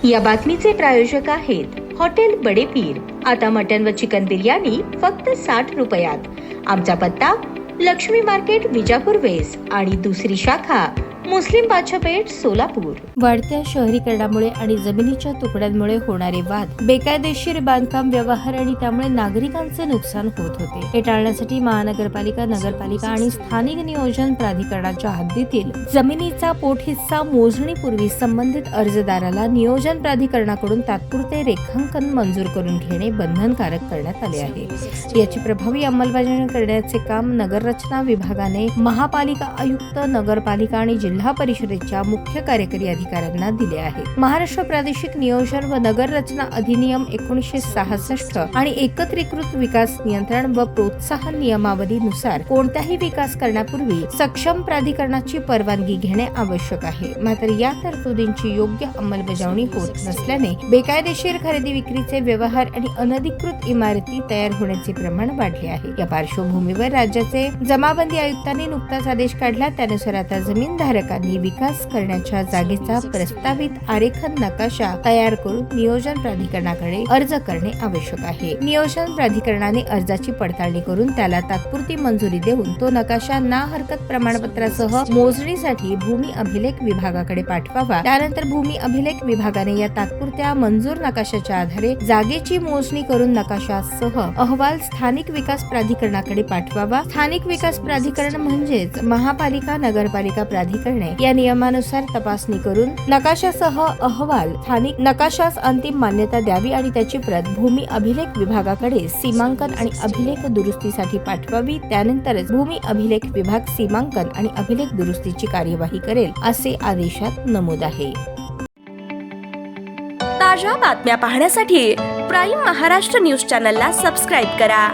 या बातमीचे प्रायोजक आहेत हॉटेल बडे पीर। आता मटन व चिकन बिर्याणी फक्त 60 रुपयात। आमचा पत्ता लक्ष्मी मार्केट विजापूर वेस्ट आणि दुसरी शाखा मुस्लिम बादशाहपेठ सोलापूर। वाढत्या शहरीकरणामुळे आणि जमिनीच्या तुकड्यांमुळे होणारे वाद, बेकायदेशीर बांधकाम व्यवहार आणि त्यामुळे नागरिकांचे नुकसान होत होते। हे टाळण्यासाठी महानगरपालिका, नगरपालिका आणि स्थानिक नियोजन प्राधिकरणाच्या हद्दीतील जमिनीचा पोटहिस्सा मोजणीपूर्वी संबंधित अर्जदाराला नियोजन प्राधिकरणाकडून तात्पुरते रेखांकन मंजूर करून घेणे बंधनकारक करण्यात आले आहे। याची प्रभावी अंमलबजावणी करण्याचे काम नगररचना विभागाने महापालिका आयुक्त, नगरपालिका आणि जिल्हा परिषदेच्या मुख्य कार्यकारी अधिकाऱ्यांना दिले आहे। महाराष्ट्र प्रादेशिक नियोजन व नगररचना अधिनियम 1966 आणि एकत्रीकृत विकास नियंत्रण व प्रोत्साहन नियमावलीनुसार कोणताही विकास करण्यापूर्वी सक्षम प्राधिकरणाची परवानगी घेणे आवश्यक आहे। मात्र या तरतुदींची योग्य अंमलबजावणी होत नसल्याने बेकायदेशीर खरेदी विक्रीचे व्यवहार आणि अनधिकृत इमारती तयार होण्याचे प्रमाण वाढले आहे। या पार्श्वभूमीवर राज्याचे जमाबंदी आयुक्तांनी नुकताच आदेश काढला। त्यानुसार आता जमीनधारकांनी विकास करण्याच्या जागेचा प्रस्तावित आरेखन नकाशा तयार करून नियोजन प्राधिकरणाकडे अर्ज करणे आवश्यक आहे। नियोजन प्राधिकरणाने अर्जाची पडताळणी करून त्याला तात्पुरती मंजुरी देऊन तो नकाशा ना हरकत प्रमाणपत्रासह मोजणीसाठी भूमी अभिलेख विभागाकडे पाठवावा। त्यानंतर भूमी अभिलेख विभागाने या तात्पुरत्या मंजूर नकाशाच्या आधारे जागेची मोजणी करून नकाशासह अहवाल स्थानिक विकास प्राधिकरणाकडे पाठवावा। स्थानिक विकास प्राधिकरण म्हणजेच महापालिका, नगरपालिका प्राधिकरणे या नियमानुसार तपासणी करून नकाशासह अहवाल स्थानिक नकाशास अंतिम मान्यता द्यावी आणि त्याची प्रत भूमी अभिलेख विभागाकडे सीमांकन आणि अभिलेख दुरुस्तीसाठी पाठवावी। त्यानंतरच भूमी अभिलेख विभाग सीमांकन आणि अभिलेख दुरुस्तीची कार्यवाही करेल, असे आदेशात नमूद आहे। ताज्या बातम्या पाहण्यासाठी प्राईम महाराष्ट्र न्यूज चॅनलला सबस्क्राईब करा।